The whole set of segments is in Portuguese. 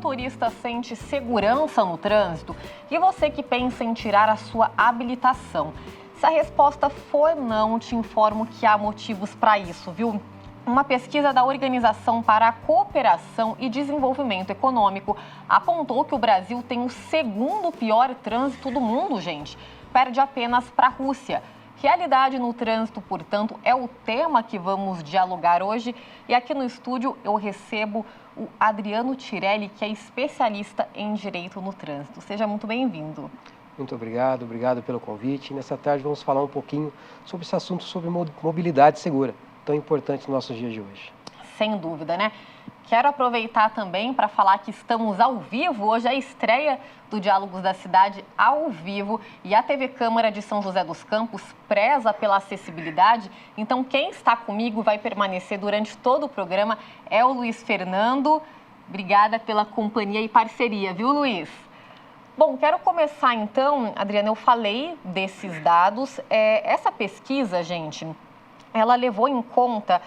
motorista sente segurança no trânsito? E você que pensa em tirar a sua habilitação? Se a resposta for não, te informo que há motivos para isso, viu? Uma pesquisa da Organização para a Cooperação e Desenvolvimento Econômico apontou que o Brasil tem o segundo pior trânsito do mundo, gente. Perde apenas para a Rússia. Realidade no trânsito, portanto, é o tema que vamos dialogar hoje. E aqui no estúdio eu recebo o Adriano Tirelli, que é especialista em Direito no Trânsito. Seja muito bem-vindo. Muito obrigado pelo convite. Nessa tarde vamos falar um pouquinho sobre esse assunto, sobre mobilidade segura, tão importante nos nossos dias de hoje. Sem dúvida, né? Quero aproveitar também para falar que estamos ao vivo. Hoje é a estreia do Diálogos da Cidade ao vivo e a TV Câmara de São José dos Campos preza pela acessibilidade. Então, quem está comigo vai permanecer durante todo o programa é o Luiz Fernando. Obrigada pela companhia e parceria, viu, Luiz? Bom, quero começar então, Adriana, eu falei desses dados. Essa pesquisa, gente, ela levou em conta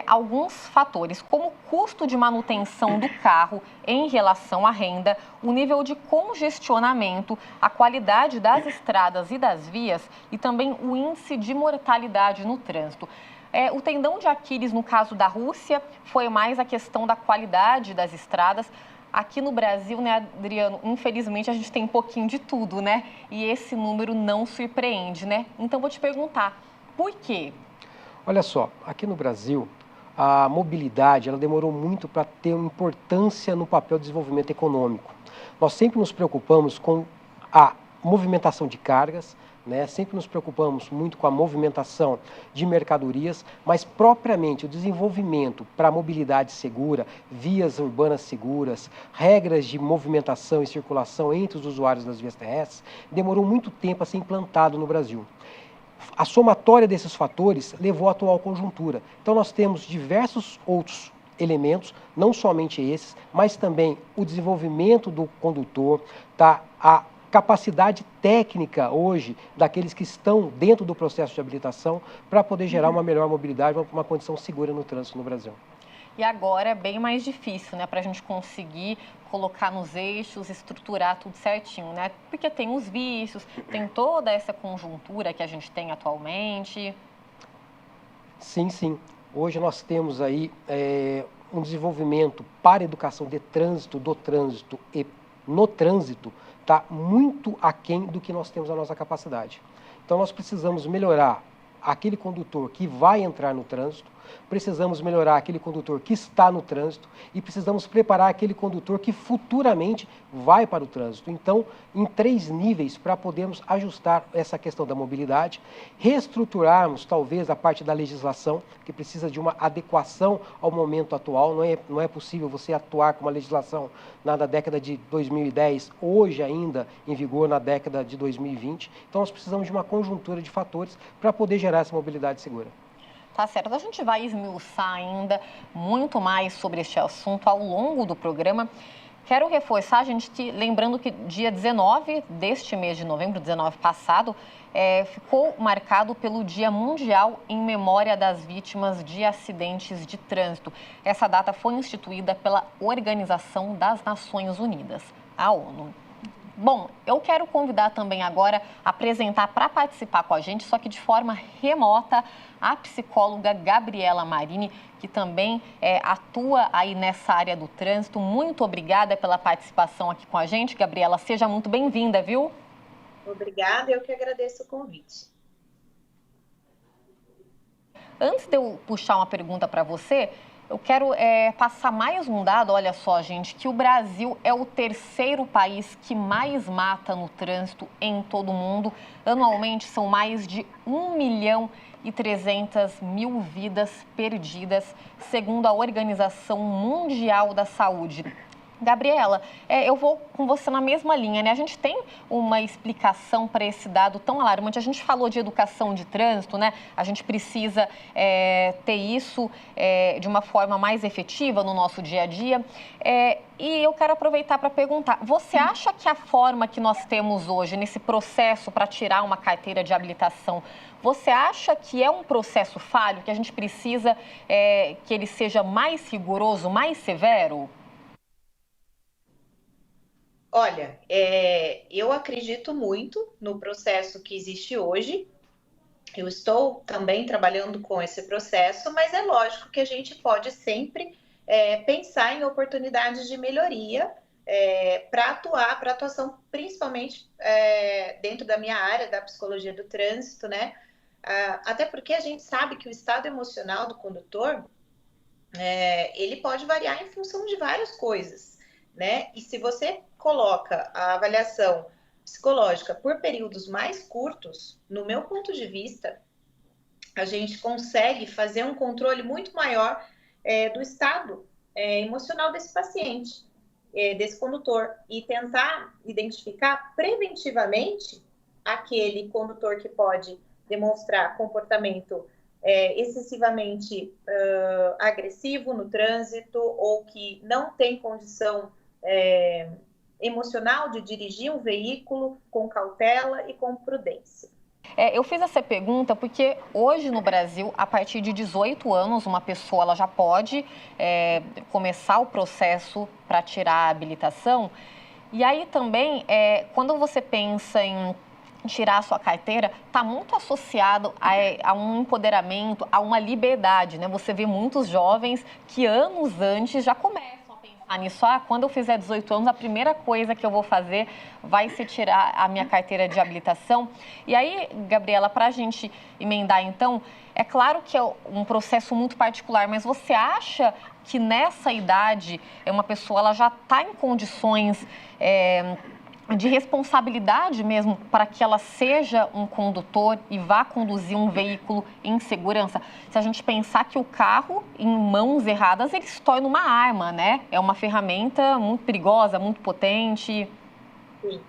alguns fatores, como o custo de manutenção do carro em relação à renda, o nível de congestionamento, a qualidade das estradas e das vias e também o índice de mortalidade no trânsito. O tendão de Aquiles, no caso da Rússia, foi mais a questão da qualidade das estradas. Aqui no Brasil, né, Adriano, infelizmente a gente tem um pouquinho de tudo, né? E esse número não surpreende, né? Então, vou te perguntar, por quê? Olha só, aqui no Brasil, a mobilidade ela demorou muito para ter uma importância no papel de desenvolvimento econômico. Nós sempre nos preocupamos com a movimentação de cargas, né? Sempre nos preocupamos muito com a movimentação de mercadorias, mas propriamente o desenvolvimento para a mobilidade segura, vias urbanas seguras, regras de movimentação e circulação entre os usuários das vias terrestres, demorou muito tempo a ser implantado no Brasil. A somatória desses fatores levou à atual conjuntura. Então, nós temos diversos outros elementos, não somente esses, mas também o desenvolvimento do condutor, tá? A capacidade técnica hoje daqueles que estão dentro do processo de habilitação para poder gerar uma melhor mobilidade, uma condição segura no trânsito no Brasil. E agora é bem mais difícil, né, para a gente conseguir colocar nos eixos, estruturar tudo certinho, né? Porque tem os vícios, tem toda essa conjuntura que a gente tem atualmente. Sim. Hoje nós temos aí um desenvolvimento para a educação de trânsito, do trânsito e no trânsito, está muito aquém do que nós temos a nossa capacidade. Então nós precisamos melhorar aquele condutor que vai entrar no trânsito, precisamos melhorar aquele condutor que está no trânsito e precisamos preparar aquele condutor que futuramente vai para o trânsito. Então, em 3 níveis para podermos ajustar essa questão da mobilidade, reestruturarmos talvez a parte da legislação, que precisa de uma adequação ao momento atual. Não é possível você atuar com uma legislação na década de 2010, hoje ainda em vigor na década de 2020. Então, nós precisamos de uma conjuntura de fatores para poder gerar essa mobilidade segura. Tá certo, a gente vai esmiuçar ainda muito mais sobre este assunto ao longo do programa. Quero reforçar, gente, que lembrando que dia 19 deste mês de novembro, 19 passado, ficou marcado pelo Dia Mundial em Memória das Vítimas de Acidentes de Trânsito. Essa data foi instituída pela Organização das Nações Unidas, a ONU. Bom, eu quero convidar também agora a apresentar para participar com a gente, só que de forma remota, a psicóloga Gabriela Marini, que também atua aí nessa área do trânsito. Muito obrigada pela participação aqui com a gente. Gabriela, seja muito bem-vinda, viu? Obrigada, eu que agradeço o convite. Antes de eu puxar uma pergunta para você, eu quero passar mais um dado. Olha só, gente, que o Brasil é o 3º país que mais mata no trânsito em todo o mundo. Anualmente, são mais de 1.300.000 vidas perdidas, segundo a Organização Mundial da Saúde. Gabriela, eu vou com você na mesma linha, né? A gente tem uma explicação para esse dado tão alarmante. A gente falou de educação de trânsito, né? A gente precisa ter isso de uma forma mais efetiva no nosso dia a dia. E eu quero aproveitar para perguntar, você acha que a forma que nós temos hoje, nesse processo para tirar uma carteira de habilitação, você acha que é um processo falho, que a gente precisa que ele seja mais rigoroso, mais severo? Olha, eu acredito muito no processo que existe hoje. Eu estou também trabalhando com esse processo, mas é lógico que a gente pode sempre pensar em oportunidades de melhoria para atuação principalmente dentro da minha área, da psicologia do trânsito, né? Até porque a gente sabe que o estado emocional do condutor, ele pode variar em função de várias coisas, né? E se você coloca a avaliação psicológica por períodos mais curtos, no meu ponto de vista, a gente consegue fazer um controle muito maior do estado emocional desse paciente, desse condutor, e tentar identificar preventivamente aquele condutor que pode demonstrar comportamento excessivamente agressivo no trânsito ou que não tem condição emocional de dirigir um veículo com cautela e com prudência. Eu fiz essa pergunta porque hoje no Brasil, a partir de 18 anos, uma pessoa ela já pode começar o processo para tirar a habilitação. E aí também, quando você pensa em tirar a sua carteira, está muito associado a um empoderamento, a uma liberdade, né? Você vê muitos jovens que anos antes já começam a pensar nisso. Quando eu fizer 18 anos, a primeira coisa que eu vou fazer vai ser tirar a minha carteira de habilitação. E aí, Gabriela, para a gente emendar então, é claro que é um processo muito particular, mas você acha que nessa idade uma pessoa ela já está em condições de responsabilidade mesmo para que ela seja um condutor e vá conduzir um veículo em segurança? Se a gente pensar que o carro, em mãos erradas, ele se torna uma arma, né? É uma ferramenta muito perigosa, muito potente. Sim.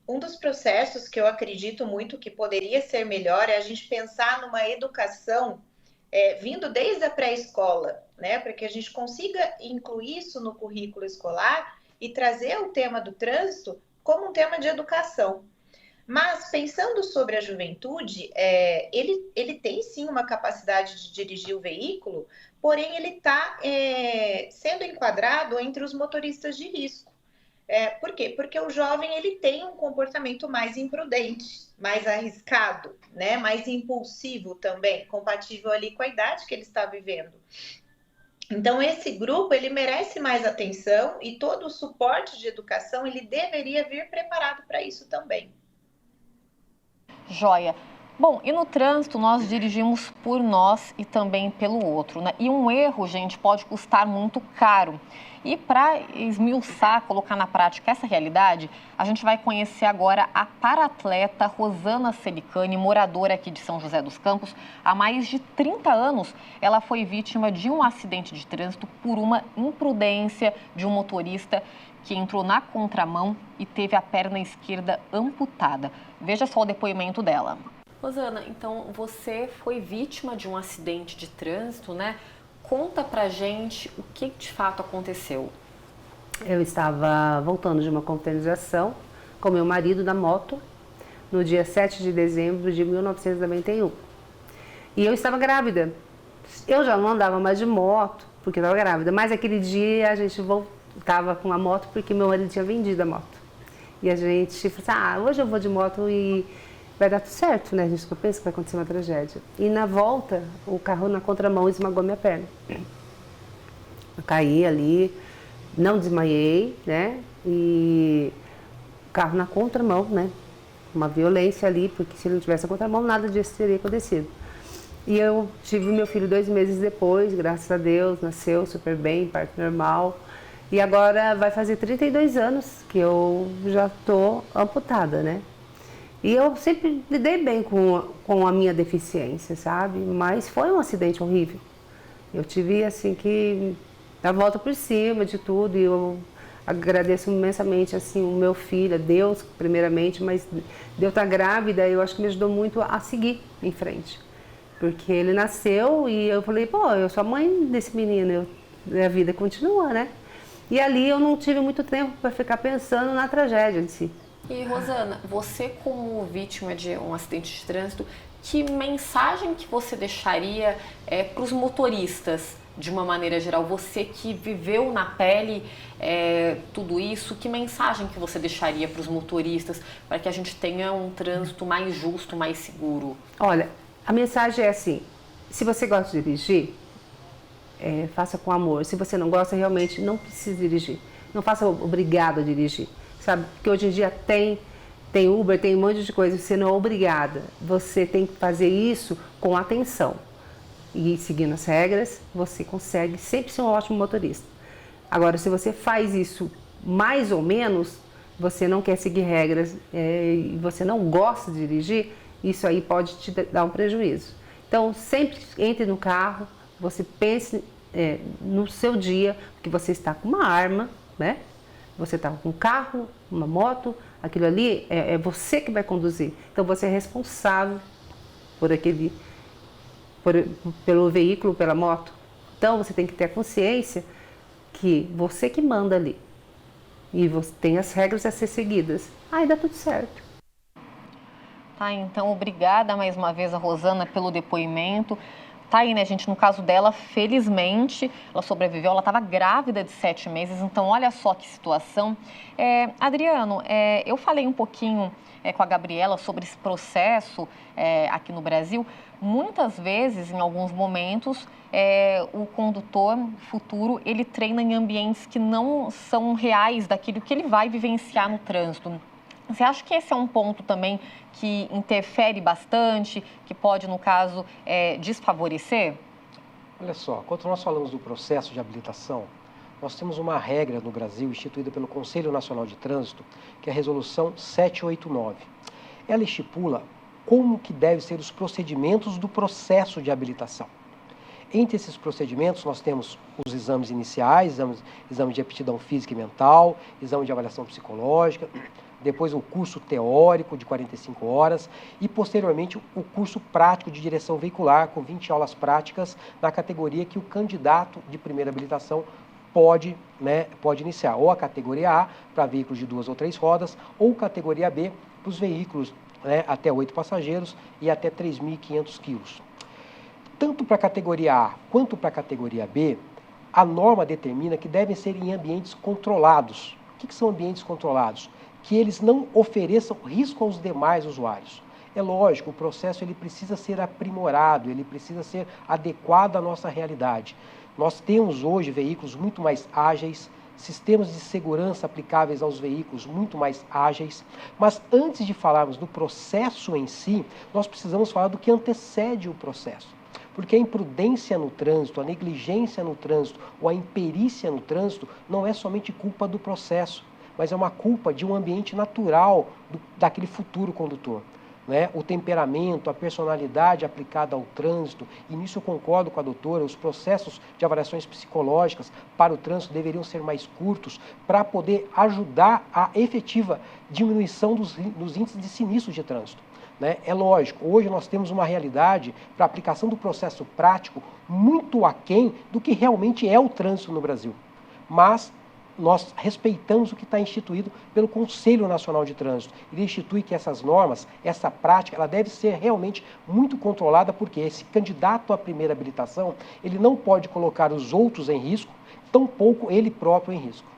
Um dos processos que eu acredito muito que poderia ser melhor é a gente pensar numa educação vindo desde a pré-escola, né? Para que a gente consiga incluir isso no currículo escolar e trazer o tema do trânsito como um tema de educação. Mas, pensando sobre a juventude, ele tem sim uma capacidade de dirigir o veículo, porém ele está sendo enquadrado entre os motoristas de risco. Por quê? Porque o jovem ele tem um comportamento mais imprudente, mais arriscado, né? Mais impulsivo também, compatível ali com a idade que ele está vivendo. Então, esse grupo, ele merece mais atenção e todo o suporte de educação, ele deveria vir preparado para isso também. Joia. Bom, e no trânsito nós dirigimos por nós e também pelo outro, né? E um erro, gente, pode custar muito caro. E para esmiuçar, colocar na prática essa realidade, a gente vai conhecer agora a paratleta Rosana Celicani, moradora aqui de São José dos Campos. Há mais de 30 anos, ela foi vítima de um acidente de trânsito por uma imprudência de um motorista que entrou na contramão e teve a perna esquerda amputada. Veja só o depoimento dela. Rosana, então você foi vítima de um acidente de trânsito, né? Conta pra gente o que de fato aconteceu. Eu estava voltando de uma confraternização com meu marido da moto no dia 7 de dezembro de 1991. E eu estava grávida. Eu já não andava mais de moto porque eu estava grávida, mas aquele dia a gente voltava com a moto porque meu marido tinha vendido a moto. E a gente falou assim, hoje eu vou de moto e vai dar tudo certo, né? A gente não pensa que vai acontecer uma tragédia. E na volta, o carro na contramão esmagou minha perna. Eu caí ali, não desmaiei, né? E o carro na contramão, né? Uma violência ali, porque se ele não tivesse a contramão, nada disso teria acontecido. E eu tive meu filho 2 meses depois, graças a Deus, nasceu super bem, parto normal. E agora vai fazer 32 anos que eu já tô amputada, né? E eu sempre lidei bem com a minha deficiência, sabe? Mas foi um acidente horrível. Eu tive, assim, que dar a volta por cima de tudo. E eu agradeço imensamente, assim, o meu filho, a Deus, primeiramente. Mas de eu estar grávida, eu acho que me ajudou muito a seguir em frente. Porque ele nasceu e eu falei, eu sou a mãe desse menino. A vida continua, né? E ali eu não tive muito tempo para ficar pensando na tragédia em si. E Rosana, você como vítima de um acidente de trânsito, que mensagem que você deixaria para os motoristas, de uma maneira geral? Você que viveu na pele tudo isso, que mensagem que você deixaria para os motoristas para que a gente tenha um trânsito mais justo, mais seguro? Olha, a mensagem é assim, se você gosta de dirigir, faça com amor. Se você não gosta, realmente não precisa dirigir. Não faça obrigado a dirigir, sabe? Porque hoje em dia tem Uber, tem um monte de coisa, você não é obrigada. Você tem que fazer isso com atenção. E seguindo as regras, você consegue sempre ser um ótimo motorista. Agora, se você faz isso mais ou menos, você não quer seguir regras e você não gosta de dirigir, isso aí pode te dar um prejuízo. Então, sempre entre no carro, você pense no seu dia, que você está com uma arma, né? Você está com um carro, uma moto, aquilo ali é você que vai conduzir. Então, você é responsável pelo veículo, pela moto. Então, você tem que ter a consciência que você que manda ali. E você tem as regras a ser seguidas. Aí dá tudo certo. Tá, então, obrigada mais uma vez a Rosana pelo depoimento. Tá aí, né, gente, no caso dela, felizmente, ela sobreviveu, ela estava grávida de 7 meses, então olha só que situação. Adriano, eu falei um pouquinho com a Gabriela sobre esse processo aqui no Brasil. Muitas vezes, em alguns momentos, o condutor futuro, ele treina em ambientes que não são reais daquilo que ele vai vivenciar no trânsito. Você acha que esse é um ponto também que interfere bastante, que pode, no caso, desfavorecer? Olha só, quando nós falamos do processo de habilitação, nós temos uma regra no Brasil instituída pelo Conselho Nacional de Trânsito, que é a Resolução 789. Ela estipula como que devem ser os procedimentos do processo de habilitação. Entre esses procedimentos, nós temos os exames iniciais, exame de aptidão física e mental, exame de avaliação psicológica, depois o curso teórico de 45 horas e, posteriormente, o curso prático de direção veicular, com 20 aulas práticas na categoria que o candidato de primeira habilitação pode iniciar, ou a categoria A, para veículos de 2 ou 3 rodas, ou categoria B, para os veículos até 8 passageiros e até 3.500 quilos. Tanto para a categoria A quanto para a categoria B, a norma determina que devem ser em ambientes controlados. O que são ambientes controlados? Que eles não ofereçam risco aos demais usuários. É lógico, o processo ele precisa ser aprimorado, ele precisa ser adequado à nossa realidade. Nós temos hoje veículos muito mais ágeis, sistemas de segurança aplicáveis aos veículos muito mais ágeis, mas antes de falarmos do processo em si, nós precisamos falar do que antecede o processo. Porque a imprudência no trânsito, a negligência no trânsito ou a imperícia no trânsito não é somente culpa do processo, mas é uma culpa de um ambiente natural daquele futuro condutor. O temperamento, a personalidade aplicada ao trânsito, e nisso eu concordo com a doutora, os processos de avaliações psicológicas para o trânsito deveriam ser mais curtos para poder ajudar a efetiva diminuição dos índices de sinistros de trânsito. É lógico, hoje nós temos uma realidade para a aplicação do processo prático muito aquém do que realmente é o trânsito no Brasil. Mas nós respeitamos o que está instituído pelo Conselho Nacional de Trânsito. Ele institui que essas normas, essa prática, ela deve ser realmente muito controlada, porque esse candidato à primeira habilitação, ele não pode colocar os outros em risco, tampouco ele próprio em risco.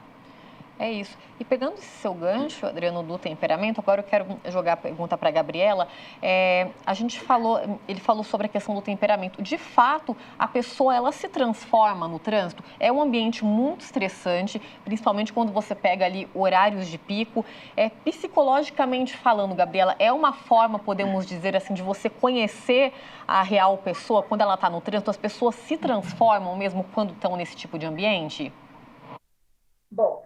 É isso. E pegando esse seu gancho, Adriano, do temperamento, agora eu quero jogar a pergunta para a Gabriela. Ele falou sobre a questão do temperamento. De fato, a pessoa, ela se transforma no trânsito. É um ambiente muito estressante, principalmente quando você pega ali horários de pico. Psicologicamente falando, Gabriela, é uma forma, podemos dizer assim, de você conhecer a real pessoa. Quando ela está no trânsito, as pessoas se transformam mesmo quando estão nesse tipo de ambiente? Bom,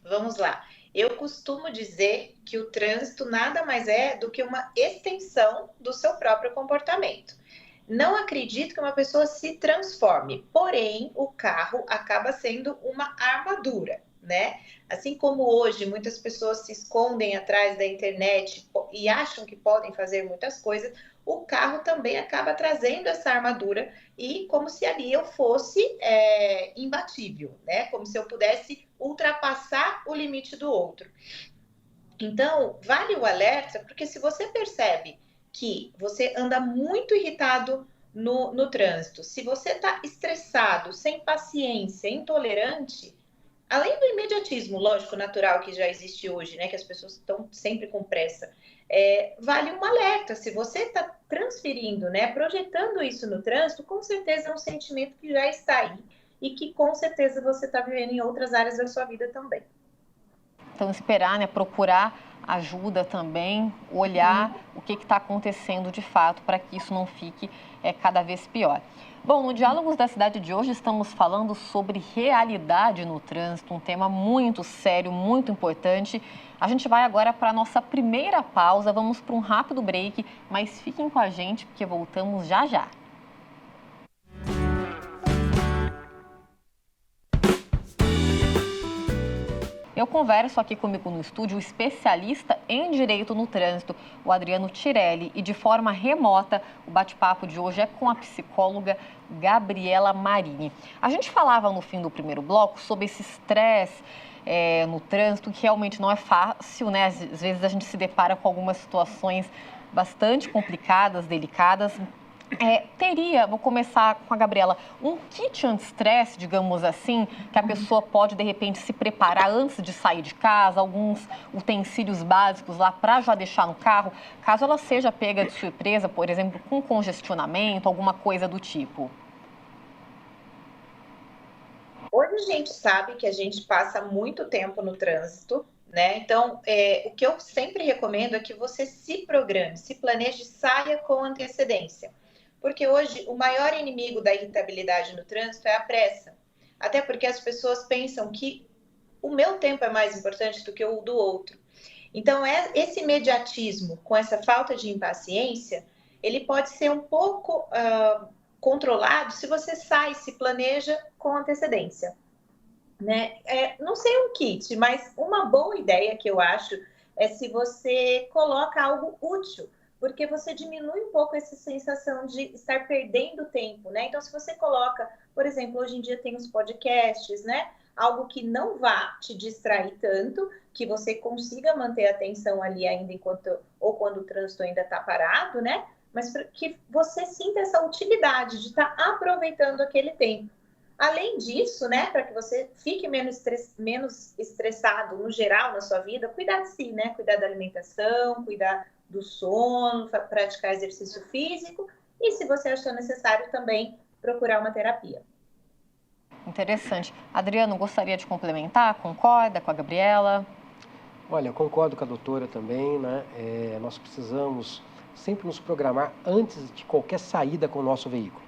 vamos lá. Eu costumo dizer que o trânsito nada mais é do que uma extensão do seu próprio comportamento. Não acredito que uma pessoa se transforme, porém o carro acaba sendo uma armadura, né? Assim como hoje muitas pessoas se escondem atrás da internet e acham que podem fazer muitas coisas, o carro também acaba trazendo essa armadura e como se ali eu fosse imbatível, né? Como se eu pudesse ultrapassar o limite do outro. Então, vale o alerta, porque se você percebe que você anda muito irritado no trânsito, se você está estressado, sem paciência, intolerante, além do imediatismo, lógico, natural que já existe hoje, né, que as pessoas estão sempre com pressa, vale um alerta. Se você está transferindo, né, projetando isso no trânsito, com certeza é um sentimento que já está aí e que com certeza você está vivendo em outras áreas da sua vida também. Então, esperar, né, procurar ajuda também, olhar o que está acontecendo de fato para que isso não fique cada vez pior. Bom, no Diálogos da Cidade de hoje estamos falando sobre realidade no trânsito, um tema muito sério, muito importante. A gente vai agora para a nossa primeira pausa, vamos para um rápido break, mas fiquem com a gente porque voltamos já já. Eu converso aqui comigo no estúdio o especialista em Direito no Trânsito, o Adriano Tirelli, e de forma remota o bate-papo de hoje é com a psicóloga Gabriela Marini. A gente falava no fim do primeiro bloco sobre esse estresse no trânsito, que realmente não é fácil, né? Às vezes a gente se depara com algumas situações bastante complicadas, delicadas. Vou começar com a Gabriela, um kit anti-estresse, digamos assim, que a pessoa pode, de repente, se preparar antes de sair de casa, alguns utensílios básicos lá para já deixar no carro, caso ela seja pega de surpresa, por exemplo, com congestionamento, alguma coisa do tipo. Hoje a gente sabe que a gente passa muito tempo no trânsito, né? Então, o que eu sempre recomendo é que você se programe, se planeje, saia com antecedência. Porque hoje o maior inimigo da irritabilidade no trânsito é a pressa. Até porque as pessoas pensam que o meu tempo é mais importante do que o do outro. Então, esse imediatismo com essa falta de impaciência, ele pode ser um pouco controlado se você sai, se planeja com antecedência. Né? Não sei um kit, mas uma boa ideia que eu acho é se você coloca algo útil, porque você diminui um pouco essa sensação de estar perdendo tempo, né? Então, se você coloca, por exemplo, hoje em dia tem os podcasts, né? Algo que não vá te distrair tanto, que você consiga manter a atenção ali ainda ou quando o trânsito ainda está parado, né? Mas que você sinta essa utilidade de estar aproveitando aquele tempo. Além disso, né, para que você fique menos estressado no geral na sua vida, cuidar de si, né? Cuidar da alimentação, cuidar do sono, praticar exercício físico e, se você achar necessário, também procurar uma terapia. Interessante. Adriano, gostaria de complementar? Concorda com a Gabriela? Olha, eu concordo com a doutora também, né? Nós precisamos sempre nos programar antes de qualquer saída com o nosso veículo.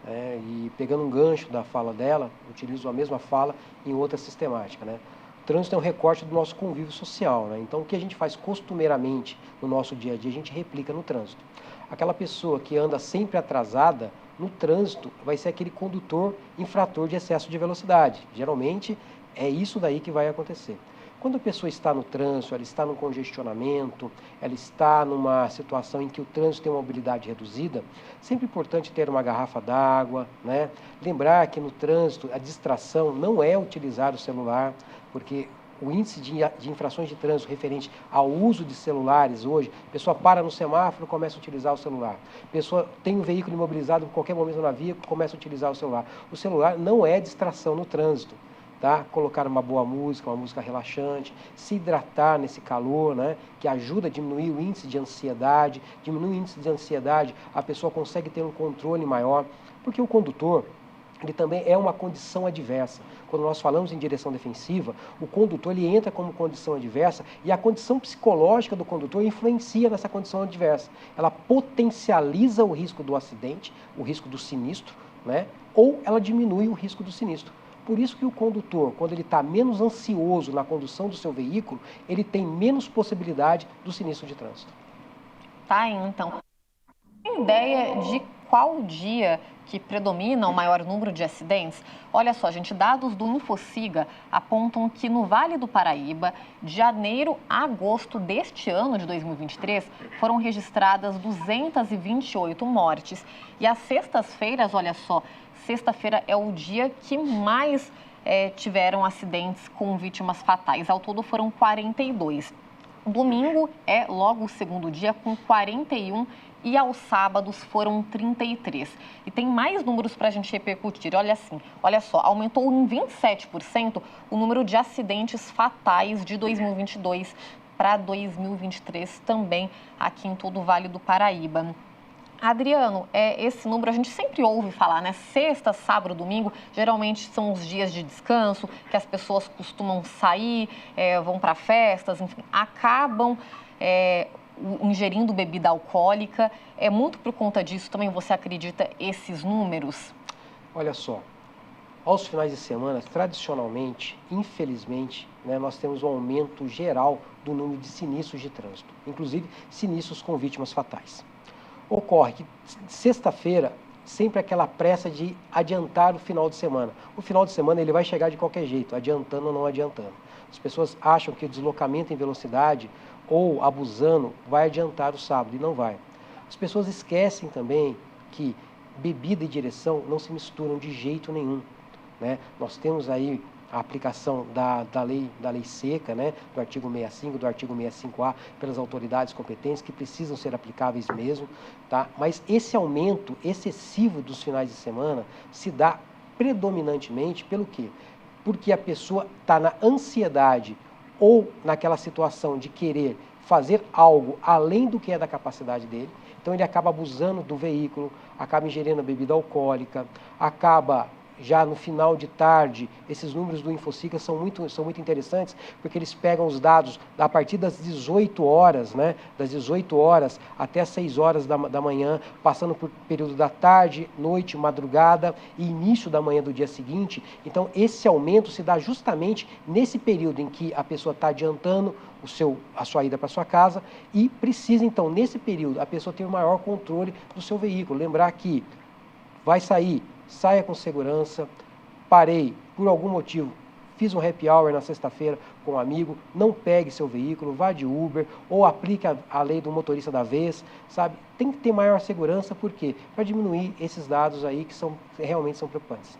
E pegando um gancho da fala dela, utilizo a mesma fala em outra sistemática, né? O trânsito é um recorte do nosso convívio social, né? Então, o que a gente faz costumeiramente no nosso dia a dia, a gente replica no trânsito. Aquela pessoa que anda sempre atrasada, no trânsito, vai ser aquele condutor infrator de excesso de velocidade. Geralmente, é isso daí que vai acontecer. Quando a pessoa está no trânsito, ela está no congestionamento, ela está numa situação em que o trânsito tem uma mobilidade reduzida, sempre é importante ter uma garrafa d'água, né? Lembrar que no trânsito a distração não é utilizar o celular, porque o índice de infrações de trânsito referente ao uso de celulares hoje, a pessoa para no semáforo e começa a utilizar o celular. A pessoa tem um veículo imobilizado em qualquer momento na via e começa a utilizar o celular. O celular não é distração no trânsito. Tá? Colocar uma boa música, uma música relaxante, se hidratar nesse calor, né? Que ajuda a diminuir o índice de ansiedade. Diminui o índice de ansiedade, a pessoa consegue ter um controle maior, porque o condutor, ele também é uma condição adversa. Quando nós falamos em direção defensiva, o condutor ele entra como condição adversa e a condição psicológica do condutor influencia nessa condição adversa. Ela potencializa o risco do acidente, o risco do sinistro, né? Ou ela diminui o risco do sinistro. Por isso que o condutor, quando ele está menos ansioso na condução do seu veículo, ele tem menos possibilidade do sinistro de trânsito. Tá, então. Tem ideia de qual dia que predomina o maior número de acidentes? Olha só, gente, dados do Infociga apontam que no Vale do Paraíba, de janeiro a agosto deste ano de 2023, foram registradas 228 mortes. E às sextas-feiras, olha só, sexta-feira é o dia que mais tiveram acidentes com vítimas fatais. Ao todo foram 42. Domingo é logo o segundo dia com 41 e aos sábados foram 33. E tem mais números para a gente repercutir. Olha só, aumentou em 27% o número de acidentes fatais de 2022 para 2023 também aqui em todo o Vale do Paraíba. Adriano, esse número a gente sempre ouve falar, né? Sexta, sábado, domingo, geralmente são os dias de descanso, que as pessoas costumam sair, vão para festas, enfim, acabam ingerindo bebida alcoólica. É muito por conta disso também, você acredita, esses números? Olha só, aos finais de semana, tradicionalmente, infelizmente, né, nós temos um aumento geral do número de sinistros de trânsito, inclusive sinistros com vítimas fatais. Ocorre que sexta-feira, sempre aquela pressa de adiantar o final de semana. O final de semana ele vai chegar de qualquer jeito, adiantando ou não adiantando. As pessoas acham que o deslocamento em velocidade ou abusando vai adiantar o sábado, e não vai. As pessoas esquecem também que bebida e direção não se misturam de jeito nenhum, né? Nós temos aí a aplicação da lei seca, né, do artigo 65, do artigo 65A, pelas autoridades competentes, que precisam ser aplicáveis mesmo, tá? Mas esse aumento excessivo dos finais de semana se dá predominantemente pelo quê? Porque a pessoa está na ansiedade ou naquela situação de querer fazer algo além do que é da capacidade dele, então ele acaba abusando do veículo, acaba ingerindo bebida alcoólica, acaba já no final de tarde. Esses números do InfoSica são muito interessantes, porque eles pegam os dados a partir das 18 horas, né? Das 18 horas até as 6 horas da manhã, passando por período da tarde, noite, madrugada e início da manhã do dia seguinte. Então, esse aumento se dá justamente nesse período em que a pessoa está adiantando a sua ida para sua casa e precisa, então, nesse período, a pessoa ter o maior controle do seu veículo. Lembrar que vai sair, saia com segurança. Parei, por algum motivo, fiz um happy hour na sexta-feira com um amigo, não pegue seu veículo, vá de Uber ou aplique a lei do motorista da vez, sabe? Tem que ter maior segurança, por quê? Para diminuir esses dados aí que realmente são preocupantes.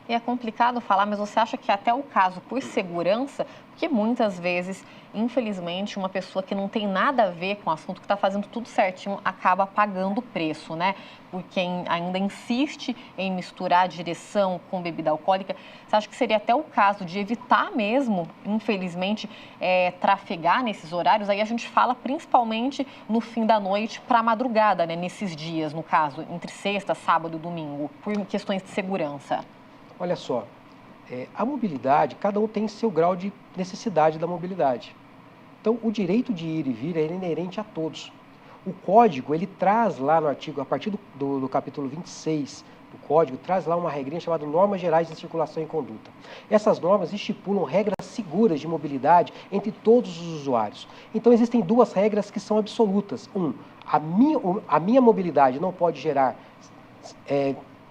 E é complicado falar, mas você acha que até o caso por segurança, porque muitas vezes, infelizmente, uma pessoa que não tem nada a ver com o assunto, que está fazendo tudo certinho, acaba pagando o preço, né? Por quem ainda insiste em misturar direção com bebida alcoólica. Você acha que seria até o caso de evitar mesmo, infelizmente, trafegar nesses horários? Aí a gente fala principalmente no fim da noite para a madrugada, né? Nesses dias, no caso, entre sexta, sábado e domingo, por questões de segurança. Olha só, a mobilidade, cada um tem seu grau de necessidade da mobilidade. Então, o direito de ir e vir é inerente a todos. O Código, ele traz lá no artigo, a partir do capítulo 26 do Código, traz lá uma regrinha chamada Normas Gerais de Circulação e Conduta. Essas normas estipulam regras seguras de mobilidade entre todos os usuários. Então, existem duas regras que são absolutas. A minha mobilidade não pode gerar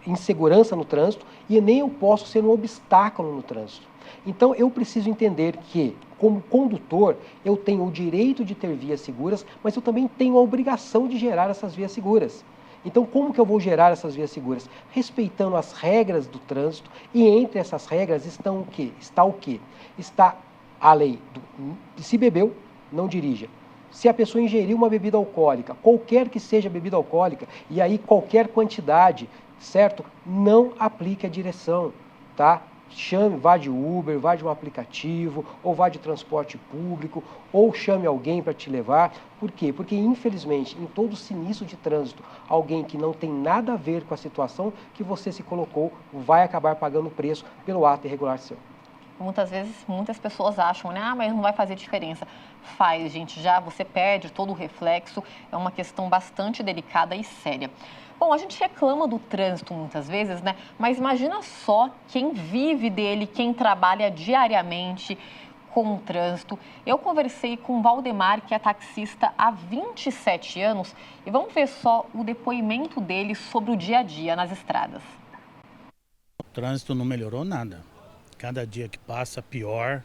insegurança no trânsito e nem eu posso ser um obstáculo no trânsito. Então, eu preciso entender que, como condutor, eu tenho o direito de ter vias seguras, mas eu também tenho a obrigação de gerar essas vias seguras. Então, como que eu vou gerar essas vias seguras? Respeitando as regras do trânsito, e entre essas regras estão o quê? Está o quê? Está a lei do se bebeu, não dirija. Se a pessoa ingeriu uma bebida alcoólica, qualquer que seja a bebida alcoólica, e aí qualquer quantidade, certo? Não aplique a direção, tá? Vá de Uber, vá de um aplicativo, ou vá de transporte público, ou chame alguém para te levar. Por quê? Porque, infelizmente, em todo sinistro de trânsito, alguém que não tem nada a ver com a situação que você se colocou vai acabar pagando o preço pelo ato irregular seu. Muitas vezes, muitas pessoas acham, né? Mas não vai fazer diferença. Faz, gente, já você perde todo o reflexo, é uma questão bastante delicada e séria. Bom, a gente reclama do trânsito muitas vezes, né? Mas imagina só quem vive dele, quem trabalha diariamente com o trânsito. Eu conversei com o Valdemar, que é taxista há 27 anos, e vamos ver só o depoimento dele sobre o dia a dia nas estradas. O trânsito não melhorou nada. Cada dia que passa, pior.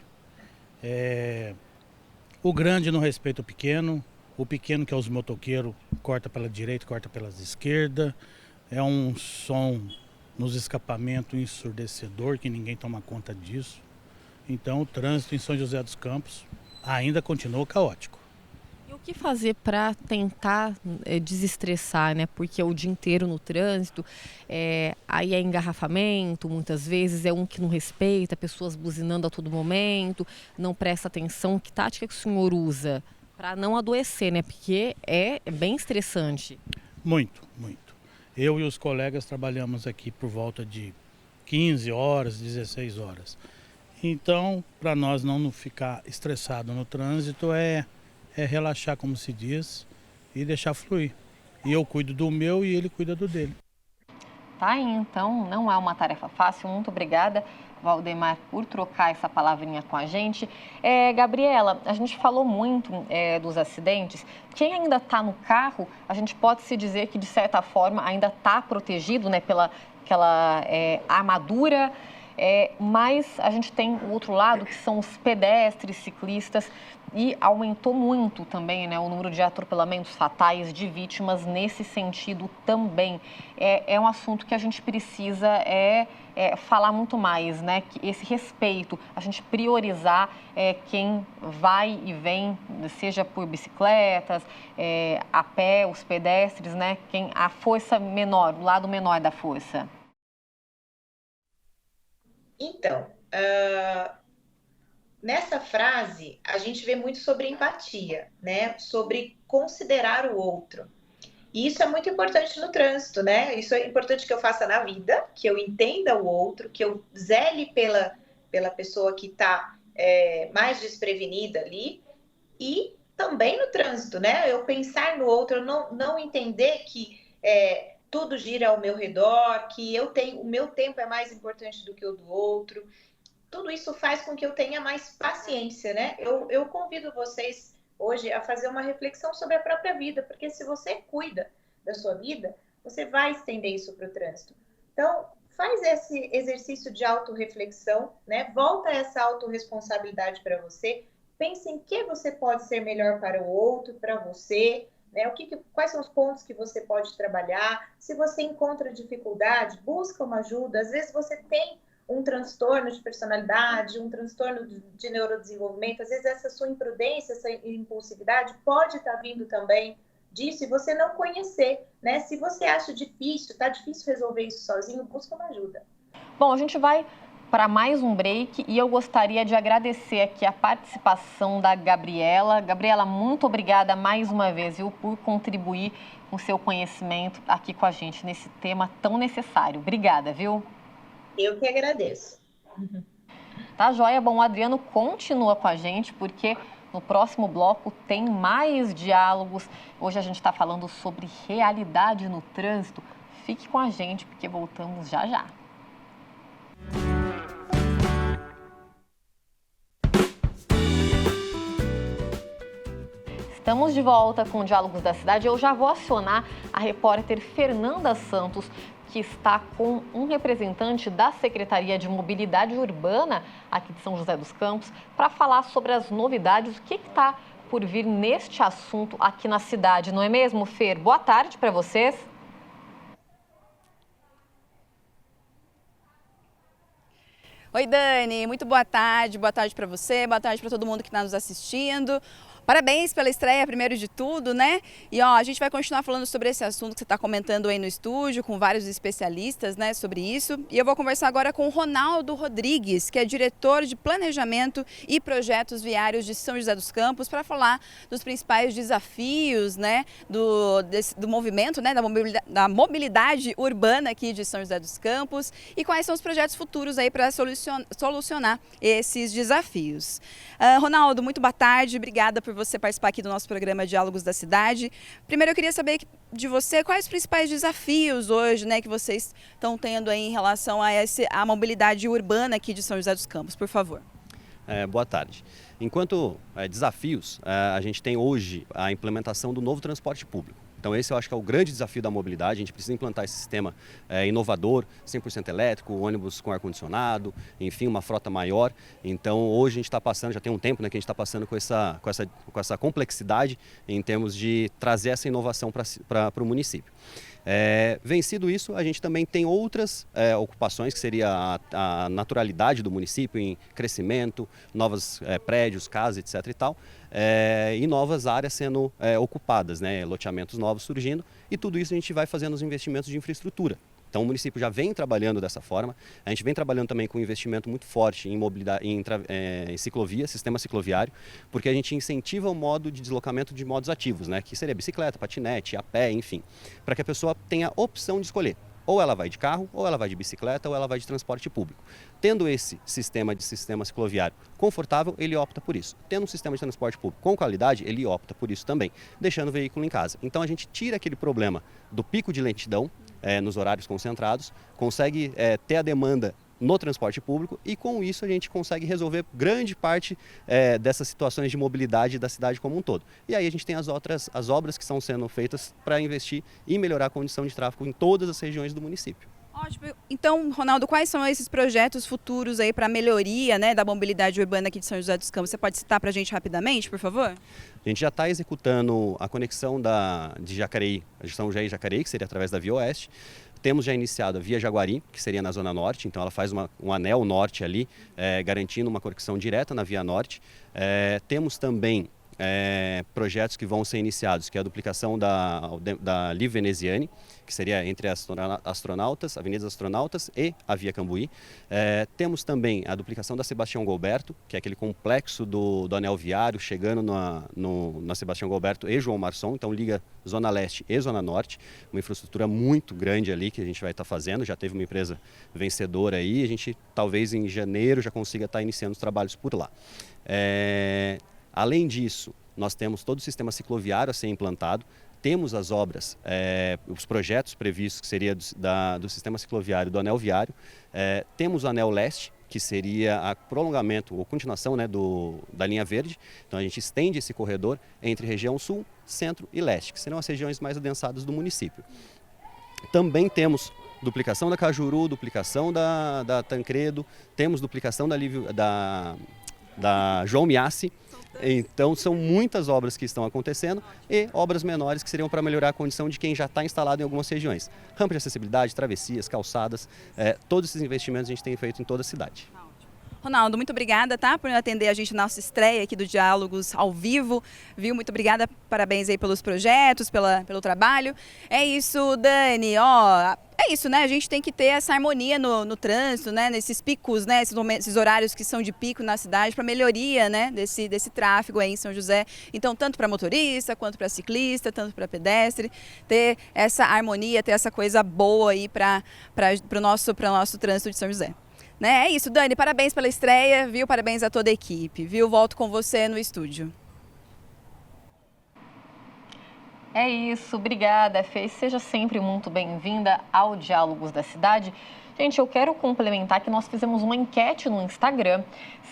O grande não respeita o pequeno que é os motoqueiros, corta pela direita, corta pela esquerda. É um som nos escapamentos ensurdecedor, que ninguém toma conta disso. Então o trânsito em São José dos Campos ainda continua caótico. que fazer para tentar desestressar, né? Porque é o dia inteiro no trânsito, aí é engarrafamento, muitas vezes é um que não respeita, pessoas buzinando a todo momento, não presta atenção. Que tática que o senhor usa para não adoecer, né? Porque é bem estressante. Muito, muito. Eu e os colegas trabalhamos aqui por volta de 15 horas, 16 horas. Então, para nós não ficar estressado no trânsito, é relaxar, como se diz, e deixar fluir. E eu cuido do meu e ele cuida do dele. Tá aí, então, não é uma tarefa fácil. Muito obrigada, Valdemar, por trocar essa palavrinha com a gente. Gabriela, a gente falou muito dos acidentes. Quem ainda está no carro, a gente pode se dizer que, de certa forma, ainda está protegido, né, pela aquela armadura, mas a gente tem o outro lado, que são os pedestres, ciclistas, e aumentou muito também, né, o número de atropelamentos fatais, de vítimas nesse sentido também. É um assunto que a gente precisa falar muito mais, né, que esse respeito, a gente priorizar quem vai e vem, seja por bicicletas, a pé, os pedestres, né, a força menor, o lado menor da força. Então, nessa frase, a gente vê muito sobre empatia, né? Sobre considerar o outro. E isso é muito importante no trânsito, né? Isso é importante que eu faça na vida, que eu entenda o outro, que eu zele pela pessoa que está mais desprevenida ali. E também no trânsito, né? Eu pensar no outro, não entender que tudo gira ao meu redor, que o meu tempo é mais importante do que o do outro. Tudo isso faz com que eu tenha mais paciência, né? Eu convido vocês hoje a fazer uma reflexão sobre a própria vida, porque se você cuida da sua vida, você vai estender isso para o trânsito. Então, faz esse exercício de autorreflexão, né? Volta essa autorresponsabilidade para você. Pense em que você pode ser melhor para o outro, para você, né? Quais são os pontos que você pode trabalhar? Se você encontra dificuldade, busca uma ajuda. Às vezes você tem um transtorno de personalidade, um transtorno de neurodesenvolvimento. Às vezes essa sua imprudência, essa impulsividade pode estar vindo também disso e você não conhecer, né? Se você acha difícil, tá difícil resolver isso sozinho, busca uma ajuda. Bom, a gente vai para mais um break e eu gostaria de agradecer aqui a participação da Gabriela. Gabriela, muito obrigada mais uma vez, viu, por contribuir com seu conhecimento aqui com a gente nesse tema tão necessário. Obrigada, viu? Eu que agradeço. Tá joia? Bom, o Adriano continua com a gente porque no próximo bloco tem mais diálogos. Hoje a gente está falando sobre realidade no trânsito. Fique com a gente porque voltamos já já. Estamos de volta com o Diálogos da Cidade. Eu já vou acionar a repórter Fernanda Santos, que está com um representante da Secretaria de Mobilidade Urbana aqui de São José dos Campos, para falar sobre as novidades, o que está por vir neste assunto aqui na cidade, não é mesmo, Fer? Boa tarde para vocês. Oi, Dani, muito boa tarde para você, boa tarde para todo mundo que está nos assistindo. Parabéns pela estreia, primeiro de tudo, né? E ó, a gente vai continuar falando sobre esse assunto que você está comentando aí no estúdio, com vários especialistas, né, sobre isso. E eu vou conversar agora com o Ronaldo Rodrigues, que é diretor de Planejamento e Projetos Viários de São José dos Campos, para falar dos principais desafios, né, do movimento, né, da mobilidade urbana aqui de São José dos Campos e quais são os projetos futuros aí para solucionar esses desafios. Ronaldo, muito boa tarde, obrigada por você participar aqui do nosso programa Diálogos da Cidade. Primeiro eu queria saber de você quais os principais desafios hoje, né, que vocês estão tendo aí em relação a mobilidade urbana aqui de São José dos Campos, por favor. Boa tarde. Enquanto desafios, a gente tem hoje a implementação do novo transporte público. Então esse eu acho que é o grande desafio da mobilidade, a gente precisa implantar esse sistema inovador, 100% elétrico, ônibus com ar-condicionado, enfim, uma frota maior. Então hoje a gente está passando, já tem um tempo, né, que a gente está passando com essa complexidade em termos de trazer essa inovação para o município. Vencido isso, a gente também tem outras ocupações, que seria a naturalidade do município em crescimento, novos prédios, casas, etc. e tal, e novas áreas sendo ocupadas, né, loteamentos novos surgindo, e tudo isso a gente vai fazendo os investimentos de infraestrutura. Então o município já vem trabalhando dessa forma, a gente vem trabalhando também com um investimento muito forte em mobilidade, em ciclovia, sistema cicloviário, porque a gente incentiva o modo de deslocamento de modos ativos, né, que seria bicicleta, patinete, a pé, enfim, para que a pessoa tenha a opção de escolher. Ou ela vai de carro, ou ela vai de bicicleta, ou ela vai de transporte público. Tendo esse sistema cicloviário confortável, ele opta por isso. Tendo um sistema de transporte público com qualidade, ele opta por isso também, deixando o veículo em casa. Então a gente tira aquele problema do pico de lentidão nos horários concentrados, consegue ter a demanda no transporte público e com isso a gente consegue resolver grande parte dessas situações de mobilidade da cidade como um todo. E aí a gente tem as obras que estão sendo feitas para investir e melhorar a condição de tráfego em todas as regiões do município. Ótimo. Então, Ronaldo, quais são esses projetos futuros aí para melhoria, né, da mobilidade urbana aqui de São José dos Campos? Você pode citar para a gente rapidamente, por favor? A gente já está executando a conexão de Jacareí, a São José e Jacareí, que seria através da Via Oeste. Temos já iniciado a Via Jaguari, que seria na Zona Norte, então ela faz um anel norte ali, garantindo uma conexão direta na Via Norte. Temos também projetos que vão ser iniciados, que é a duplicação da Livre Veneziane, que seria entre Astronautas, Avenida Astronautas e a Via Cambuí. Temos também a duplicação da Sebastião Golberto, que é aquele complexo do anel viário, chegando na Sebastião Golberto e João Marçom, então liga Zona Leste e Zona Norte, uma infraestrutura muito grande ali que a gente vai estar fazendo, já teve uma empresa vencedora aí, a gente talvez em janeiro já consiga estar iniciando os trabalhos por lá. Além disso, nós temos todo o sistema cicloviário a ser implantado, temos as obras, os projetos previstos, que seria do sistema cicloviário do anel viário, temos o anel leste, que seria o prolongamento ou continuação, né, da linha verde, então a gente estende esse corredor entre região sul, centro e leste, que serão as regiões mais adensadas do município. Também temos duplicação da Cajuru, duplicação da Tancredo, temos duplicação da João Miassi. Então são muitas obras que estão acontecendo e obras menores que seriam para melhorar a condição de quem já está instalado em algumas regiões. Rampa de acessibilidade, travessias, calçadas, todos esses investimentos a gente tem feito em toda a cidade. Ronaldo, muito obrigada, tá, por atender a gente na nossa estreia aqui do Diálogos ao Vivo, viu? Muito obrigada, parabéns aí pelos projetos, pelo trabalho. É isso, Dani, é isso, né? A gente tem que ter essa harmonia no trânsito, né? Nesses picos, né? Esses horários que são de pico na cidade para melhoria, né? Desse tráfego aí em São José. Então, tanto para motorista, quanto para ciclista, tanto para pedestre, ter essa harmonia, ter essa coisa boa aí para o nosso trânsito de São José. Né? É isso, Dani, parabéns pela estreia, viu? Parabéns a toda a equipe, viu? Volto com você no estúdio. É isso, obrigada, Fê. Seja sempre muito bem-vinda ao Diálogos da Cidade. Gente, eu quero complementar que nós fizemos uma enquete no Instagram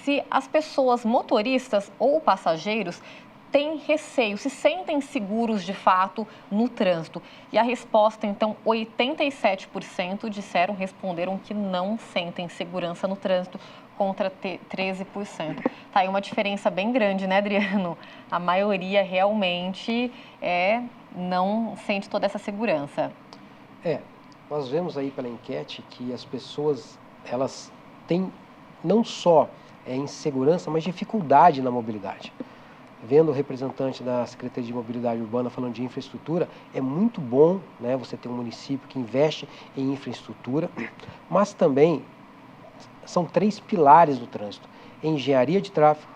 se as pessoas motoristas ou passageiros têm receio, se sentem seguros de fato no trânsito. E a resposta, então, 87% responderam que não sentem segurança no trânsito, contra 13%. Tá aí uma diferença bem grande, né, Adriano? A maioria realmente não sente toda essa segurança. Nós vemos aí pela enquete que as pessoas, elas têm não só insegurança, mas dificuldade na mobilidade. Vendo o representante da Secretaria de Mobilidade Urbana falando de infraestrutura, é muito bom, né, você ter um município que investe em infraestrutura, mas também são 3 pilares do trânsito: engenharia de tráfego,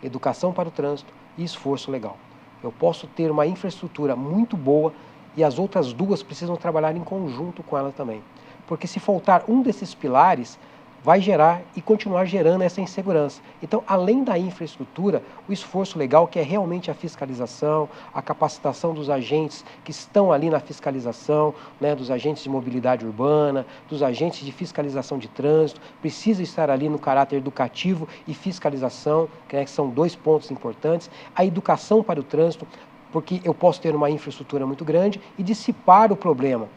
educação para o trânsito e esforço legal. Eu posso ter uma infraestrutura muito boa e as outras 2 precisam trabalhar em conjunto com ela também. Porque se faltar um desses pilares, vai gerar e continuar gerando essa insegurança. Então, além da infraestrutura, o esforço legal, que é realmente a fiscalização, a capacitação dos agentes que estão ali na fiscalização, né, dos agentes de mobilidade urbana, dos agentes de fiscalização de trânsito, precisa estar ali no caráter educativo e fiscalização, que são 2 pontos importantes. A educação para o trânsito, porque eu posso ter uma infraestrutura muito grande e dissipar o problema,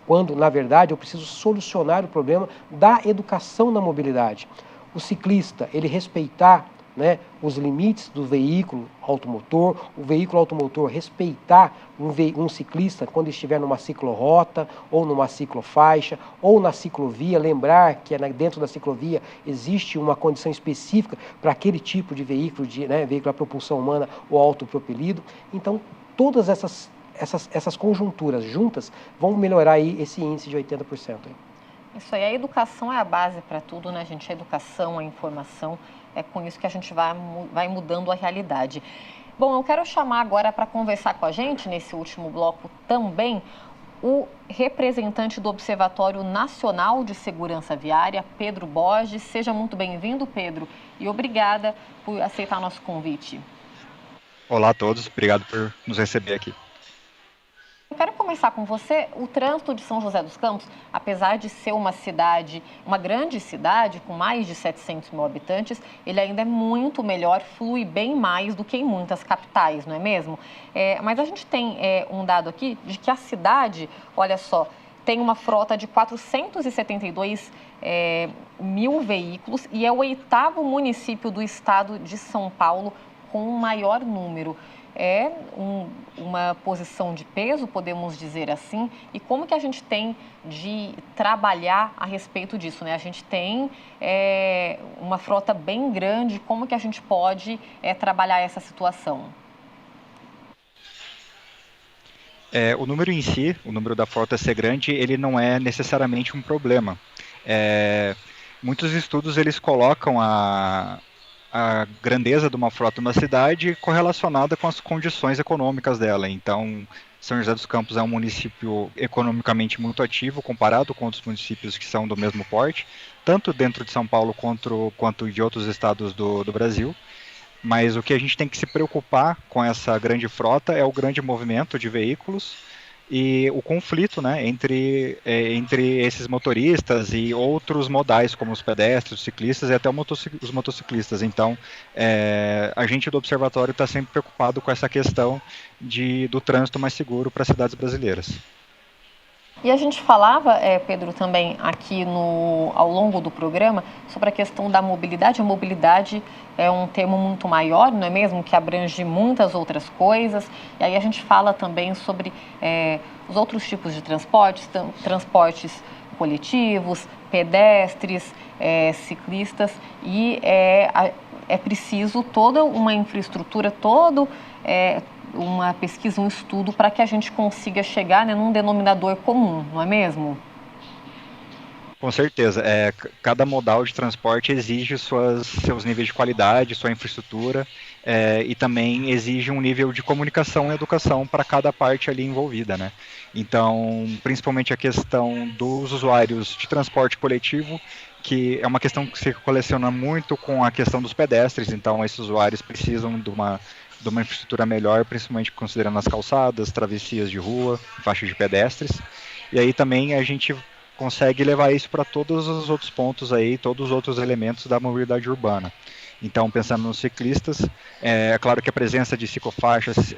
quando, na verdade, eu preciso solucionar o problema da educação na mobilidade. O ciclista, ele respeitar né, os limites do veículo automotor, o veículo automotor respeitar um ciclista quando estiver numa ciclorrota ou numa ciclofaixa ou na ciclovia, lembrar que dentro da ciclovia existe uma condição específica para aquele tipo de veículo, veículo a propulsão humana ou autopropelido. Então, todas essas conjunturas juntas vão melhorar aí esse índice de 80%. Aí. Isso aí, a educação é a base para tudo, né, gente? A educação, a informação, é com isso que a gente vai mudando a realidade. Bom, eu quero chamar agora para conversar com a gente, nesse último bloco também, o representante do Observatório Nacional de Segurança Viária, Pedro Borges. Seja muito bem-vindo, Pedro, e obrigada por aceitar nosso convite. Olá a todos, obrigado por nos receber aqui. Eu quero começar com você. O trânsito de São José dos Campos, apesar de ser uma cidade, uma grande cidade com mais de 700 mil habitantes, ele ainda é muito melhor, flui bem mais do que em muitas capitais, não é mesmo? Mas a gente tem um dado aqui de que a cidade, olha só, tem uma frota de 472 mil veículos e é o 8º município do estado de São Paulo com o maior número. É uma posição de peso, podemos dizer assim, e como que a gente tem de trabalhar a respeito disso, né? A gente tem uma frota bem grande, como que a gente pode trabalhar essa situação? O número em si, o número da frota ser grande, ele não é necessariamente um problema. Muitos estudos eles colocam a grandeza de uma frota numa cidade correlacionada com as condições econômicas dela. Então, São José dos Campos é um município economicamente muito ativo comparado com outros municípios que são do mesmo porte, tanto dentro de São Paulo quanto de outros estados do Brasil. Mas o que a gente tem que se preocupar com essa grande frota é o grande movimento de veículos e o conflito, né, entre esses motoristas e outros modais, como os pedestres, os ciclistas e até os motociclistas. Então, a gente do Observatório está sempre preocupado com essa questão do trânsito mais seguro para as cidades brasileiras. E a gente falava, Pedro, também aqui ao longo do programa sobre a questão da mobilidade. A mobilidade é um termo muito maior, não é mesmo? Que abrange muitas outras coisas. E aí a gente fala também sobre os outros tipos de transportes coletivos, pedestres, ciclistas. E é preciso toda uma infraestrutura, uma pesquisa, um estudo para que a gente consiga chegar num denominador comum, não é mesmo? Com certeza. Cada modal de transporte exige seus níveis de qualidade, sua infraestrutura e também exige um nível de comunicação e educação para cada parte ali envolvida, né? Então, principalmente a questão dos usuários de transporte coletivo, que é uma questão que se coleciona muito com a questão dos pedestres. Então, esses usuários precisam de uma infraestrutura melhor, principalmente considerando as calçadas, travessias de rua, faixas de pedestres. E aí também a gente consegue levar isso para todos os outros pontos aí, todos os outros elementos da mobilidade urbana. Então, pensando nos ciclistas, é claro que a presença de ciclofaixas,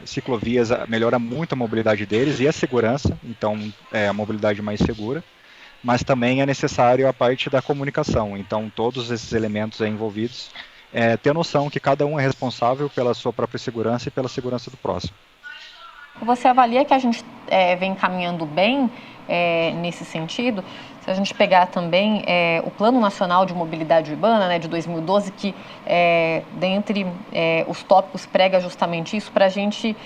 ciclovias melhora muito a mobilidade deles e a segurança, então é a mobilidade mais segura, mas também é necessário a parte da comunicação. Então, todos esses elementos envolvidos, ter noção que cada um é responsável pela sua própria segurança e pela segurança do próximo. Você avalia que a gente vem caminhando bem nesse sentido? Se a gente pegar também o Plano Nacional de Mobilidade Urbana, né, de 2012, que dentre os tópicos prega justamente isso, para a gente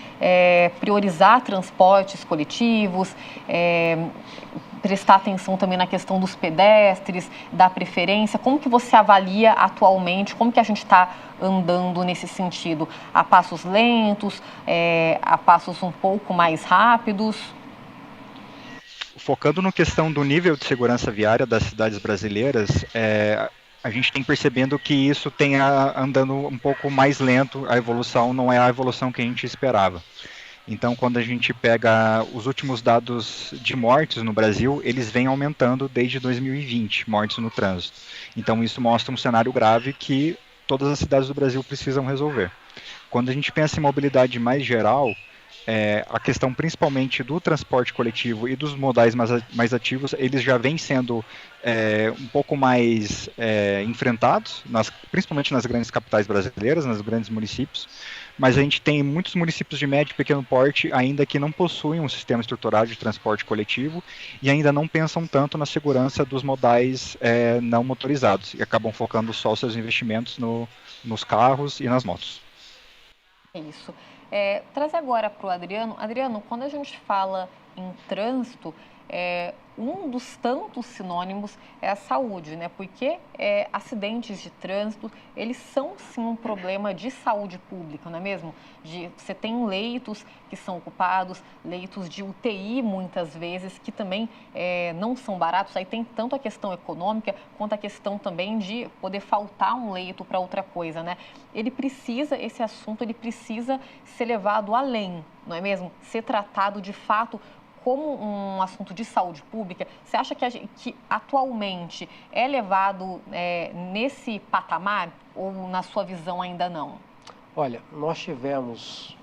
priorizar transportes coletivos, prestar atenção também na questão dos pedestres, da preferência. Como que você avalia atualmente, como que a gente está andando nesse sentido? A passos lentos, a passos um pouco mais rápidos? Focando na questão do nível de segurança viária das cidades brasileiras, a gente tem percebendo que isso tem andando um pouco mais lento, a evolução não é a evolução que a gente esperava. Então, quando a gente pega os últimos dados de mortes no Brasil, eles vêm aumentando desde 2020, mortes no trânsito. Então, isso mostra um cenário grave que todas as cidades do Brasil precisam resolver. Quando a gente pensa em mobilidade mais geral, a questão principalmente do transporte coletivo e dos modais mais ativos, eles já vêm sendo um pouco mais enfrentados, principalmente nas grandes capitais brasileiras, nos grandes municípios, mas a gente tem muitos municípios de médio e pequeno porte ainda que não possuem um sistema estruturado de transporte coletivo e ainda não pensam tanto na segurança dos modais não motorizados e acabam focando só os seus investimentos nos carros e nas motos. Isso. Trazer agora para o Adriano. Adriano, quando a gente fala em trânsito, um dos tantos sinônimos é a saúde, né? Porque acidentes de trânsito, eles são sim um problema de saúde pública, não é mesmo? Você tem leitos que são ocupados, leitos de UTI muitas vezes, que também não são baratos. Aí tem tanto a questão econômica quanto a questão também de poder faltar um leito para outra coisa, né? Esse assunto, ele precisa ser levado além, não é mesmo? Ser tratado de fato como um assunto de saúde pública. Você acha que atualmente é levado nesse patamar ou na sua visão ainda não? Olha, nós tivemos,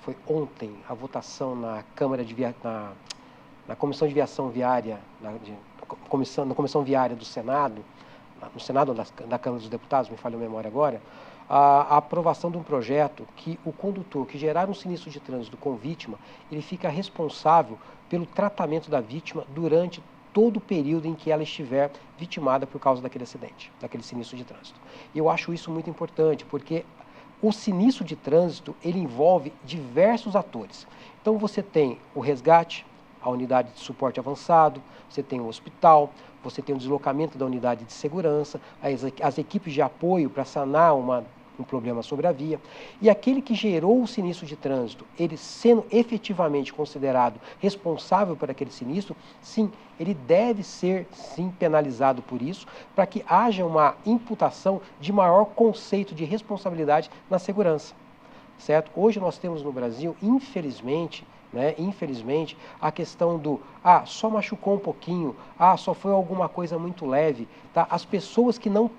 foi ontem, a votação na Câmara na Comissão de Viação Viária, na Comissão Viária do Senado, no Senado da Câmara dos Deputados, me falha a memória agora, a aprovação de um projeto que o condutor que gerar um sinistro de trânsito com vítima, ele fica responsável pelo tratamento da vítima durante todo o período em que ela estiver vitimada por causa daquele acidente, daquele sinistro de trânsito. E eu acho isso muito importante, porque o sinistro de trânsito, ele envolve diversos atores. Então você tem o resgate, a unidade de suporte avançado, você tem o hospital, você tem o deslocamento da unidade de segurança, as equipes de apoio para sanar um problema sobre a via, e aquele que gerou o sinistro de trânsito, ele sendo efetivamente considerado responsável por aquele sinistro, sim, ele deve ser, sim, penalizado por isso, para que haja uma imputação de maior conceito de responsabilidade na segurança, certo? Hoje nós temos no Brasil, infelizmente, a questão do, só machucou um pouquinho, só foi alguma coisa muito leve, tá? As pessoas que não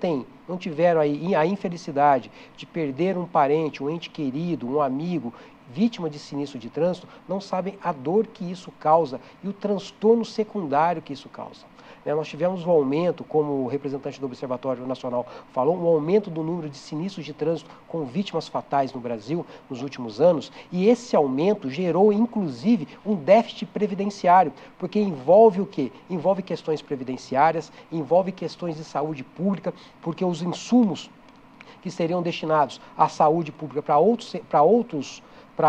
tiveram aí a infelicidade de perder um parente, um ente querido, um amigo, vítima de sinistro de trânsito, não sabem a dor que isso causa e o transtorno secundário que isso causa. Nós tivemos um aumento, como o representante do Observatório Nacional falou, um aumento do número de sinistros de trânsito com vítimas fatais no Brasil nos últimos anos, e esse aumento gerou, inclusive, um déficit previdenciário, porque envolve o quê? Envolve questões previdenciárias, envolve questões de saúde pública, porque os insumos que seriam destinados à saúde pública para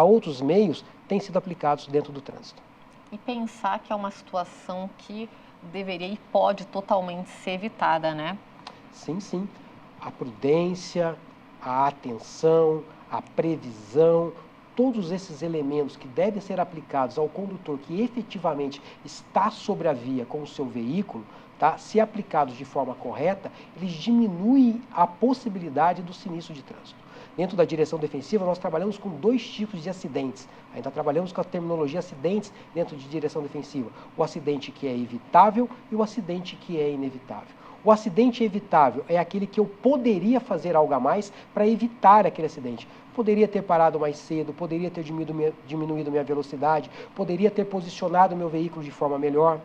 outros meios têm sido aplicados dentro do trânsito. E pensar que é uma situação que deveria e pode totalmente ser evitada, né? Sim, sim. A prudência, a atenção, a previsão, todos esses elementos que devem ser aplicados ao condutor que efetivamente está sobre a via com o seu veículo, tá? Se aplicados de forma correta, eles diminuem a possibilidade do sinistro de trânsito. Dentro da direção defensiva, nós trabalhamos com 2 tipos de acidentes. Ainda trabalhamos com a terminologia acidentes dentro de direção defensiva. O acidente que é evitável e o acidente que é inevitável. O acidente evitável é aquele que eu poderia fazer algo a mais para evitar aquele acidente. Poderia ter parado mais cedo, poderia ter diminuído minha velocidade, poderia ter posicionado meu veículo de forma melhor.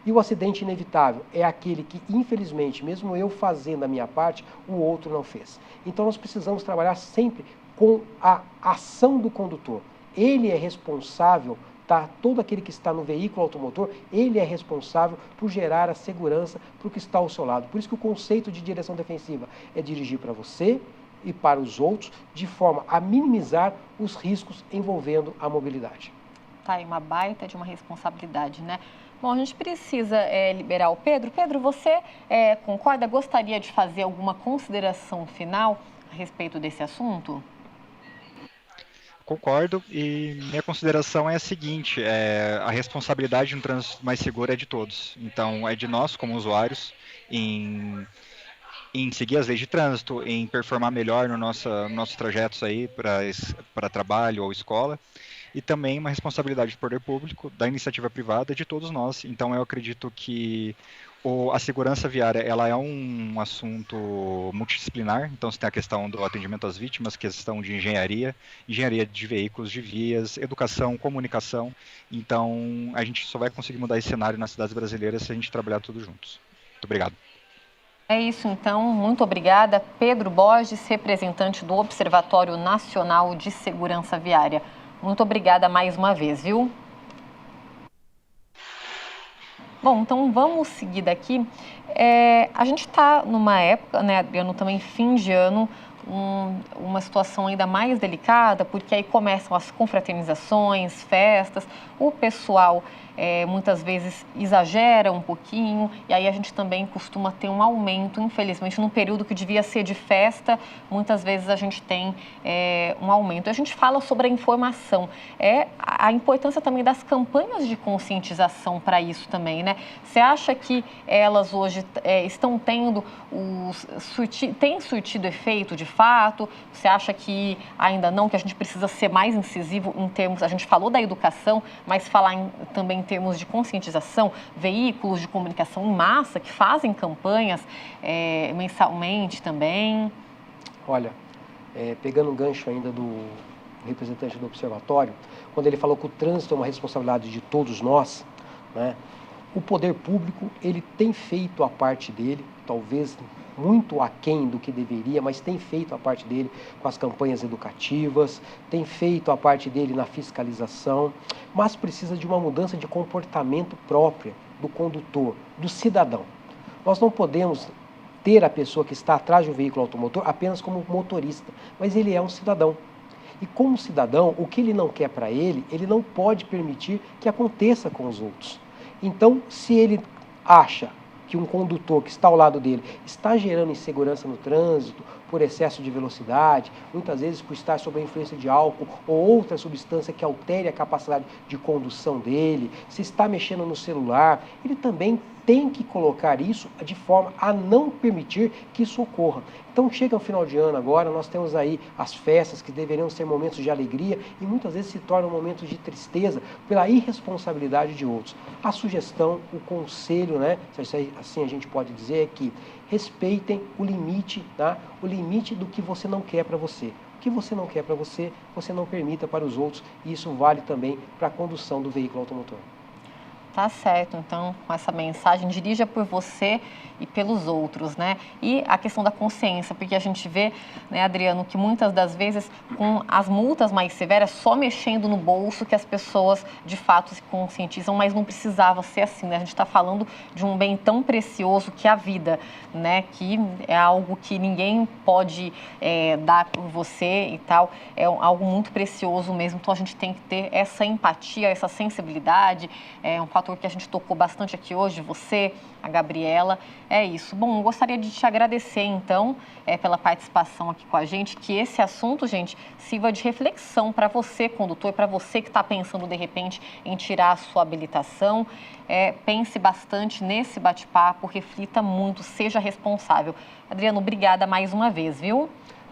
E o acidente inevitável é aquele que, infelizmente, mesmo eu fazendo a minha parte, o outro não fez. Então nós precisamos trabalhar sempre com a ação do condutor. Ele é responsável, tá? Todo aquele que está no veículo automotor, ele é responsável por gerar a segurança para o que está ao seu lado. Por isso que o conceito de direção defensiva é dirigir para você e para os outros, de forma a minimizar os riscos envolvendo a mobilidade. Tá aí uma baita de uma responsabilidade, né? Bom, a gente precisa liberar o Pedro. Pedro, você concorda? Gostaria de fazer alguma consideração final a respeito desse assunto? Concordo, e minha consideração é a seguinte, a responsabilidade de um trânsito mais seguro é de todos. Então, é de nós, como usuários, em seguir as leis de trânsito, em performar melhor nossos trajetos aí para trabalho ou escola, e também uma responsabilidade do poder público, da iniciativa privada, de todos nós. Então eu acredito que A segurança viária, ela é um assunto multidisciplinar, então você tem a questão do atendimento às vítimas, questão de engenharia de veículos, de vias, educação, comunicação. Então, a gente só vai conseguir mudar esse cenário nas cidades brasileiras se a gente trabalhar todos juntos. Muito obrigado. É isso, então. Muito obrigada. Pedro Borges, representante do Observatório Nacional de Segurança Viária. Muito obrigada mais uma vez, viu? Bom, então vamos seguir daqui. A gente está numa época, né, Adriano, também fim de ano, uma situação ainda mais delicada, porque aí começam as confraternizações, festas, o pessoal muitas vezes exagera um pouquinho, e aí a gente também costuma ter um aumento, infelizmente, num período que devia ser de festa, muitas vezes a gente tem um aumento. A gente fala sobre a informação, a importância também das campanhas de conscientização para isso também, né? Você acha que elas hoje estão tendo têm surtido efeito de fato? Você acha que ainda não, que a gente precisa ser mais incisivo em termos, a gente falou da educação, mas falar também em termos de conscientização, veículos de comunicação em massa que fazem campanhas mensalmente também? Olha, pegando um gancho ainda do representante do observatório, quando ele falou que o trânsito é uma responsabilidade de todos nós, né? O poder público, ele tem feito a parte dele, talvez muito aquém do que deveria, mas tem feito a parte dele com as campanhas educativas, tem feito a parte dele na fiscalização, mas precisa de uma mudança de comportamento própria do condutor, do cidadão. Nós não podemos ter a pessoa que está atrás de um veículo automotor apenas como motorista, mas ele é um cidadão. E como cidadão, o que ele não quer para ele não pode permitir que aconteça com os outros. Então, se ele acha que um condutor que está ao lado dele está gerando insegurança no trânsito, por excesso de velocidade, muitas vezes por estar sob a influência de álcool ou outra substância que altere a capacidade de condução dele, se está mexendo no celular, ele também tem que colocar isso de forma a não permitir que isso ocorra. Então chega o final de ano agora, nós temos aí as festas que deveriam ser momentos de alegria e muitas vezes se tornam momentos de tristeza pela irresponsabilidade de outros. A sugestão, o conselho, né, assim a gente pode dizer, é que respeitem o limite, tá? O limite do que você não quer para você. O que você não quer para você, você não permita para os outros, e isso vale também para a condução do veículo automotor. Tá certo, então, com essa mensagem, dirija por você e pelos outros, né? E a questão da consciência, porque a gente vê, né, Adriano, que muitas das vezes, com as multas mais severas, só mexendo no bolso que as pessoas, de fato, se conscientizam, mas não precisava ser assim, né? A gente está falando de um bem tão precioso que é a vida, né? Que é algo que ninguém pode dar por você e tal, é algo muito precioso mesmo, então a gente tem que ter essa empatia, essa sensibilidade, um fator que a gente tocou bastante aqui hoje, você, a Gabriela, é isso. Bom, gostaria de te agradecer, então, pela participação aqui com a gente, que esse assunto, gente, sirva de reflexão para você, condutor, para você que está pensando, de repente, em tirar a sua habilitação. Pense bastante nesse bate-papo, reflita muito, seja responsável. Adriano, obrigada mais uma vez, viu?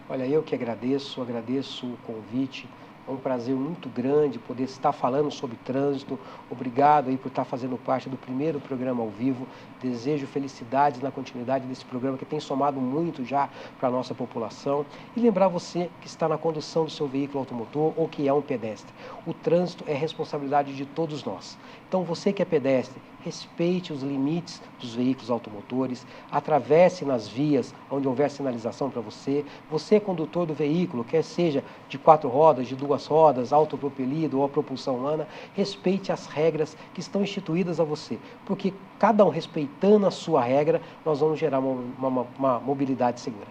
Olha, eu que agradeço o convite. É um prazer muito grande poder estar falando sobre trânsito. Obrigado aí por estar fazendo parte do primeiro programa ao vivo. Desejo felicidades na continuidade desse programa que tem somado muito já para a nossa população. E lembrar você que está na condução do seu veículo automotor ou que é um pedestre. O trânsito é responsabilidade de todos nós. Então você que é pedestre, respeite os limites dos veículos automotores, atravesse nas vias onde houver sinalização para você. Você, condutor do veículo, quer seja de 4 rodas, de 2 rodas, autopropelido ou a propulsão humana, respeite as regras que estão instituídas a você, porque cada um respeitando a sua regra, nós vamos gerar uma mobilidade segura.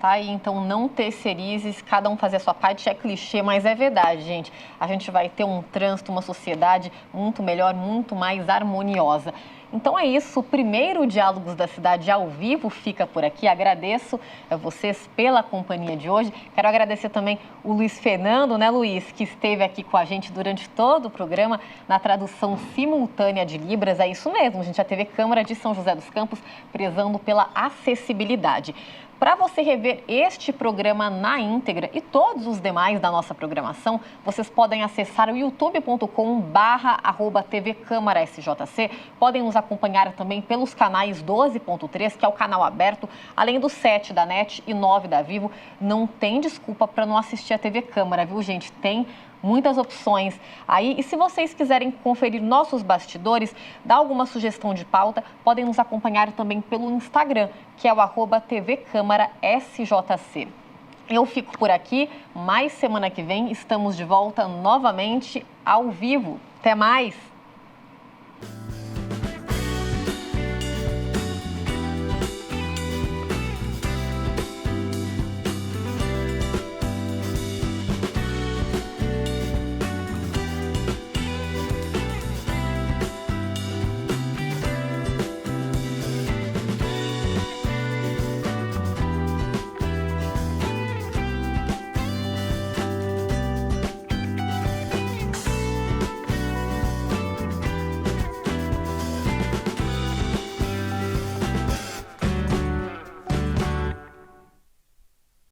Tá aí, então não terceirizes, cada um fazer a sua parte, é clichê, mas é verdade, gente. A gente vai ter um trânsito, uma sociedade muito melhor, muito mais harmoniosa. Então é isso, o primeiro Diálogos da Cidade ao vivo fica por aqui. Agradeço a vocês pela companhia de hoje. Quero agradecer também o Luiz Fernando, né, Luiz, que esteve aqui com a gente durante todo o programa na tradução simultânea de Libras. É isso mesmo, a gente, a TV Câmara de São José dos Campos, prezando pela acessibilidade. Para você rever este programa na íntegra e todos os demais da nossa programação, vocês podem acessar o youtube.com/TV Câmara SJC, podem nos acompanhar também pelos canais 12.3, que é o canal aberto, além do 7 da NET e 9 da Vivo. Não tem desculpa para não assistir a TV Câmara, viu, gente? Tem muitas opções aí. E se vocês quiserem conferir nossos bastidores, dar alguma sugestão de pauta, podem nos acompanhar também pelo Instagram, que é o @tvcâmarasjc. Eu fico por aqui, mas semana que vem estamos de volta novamente ao vivo. Até mais!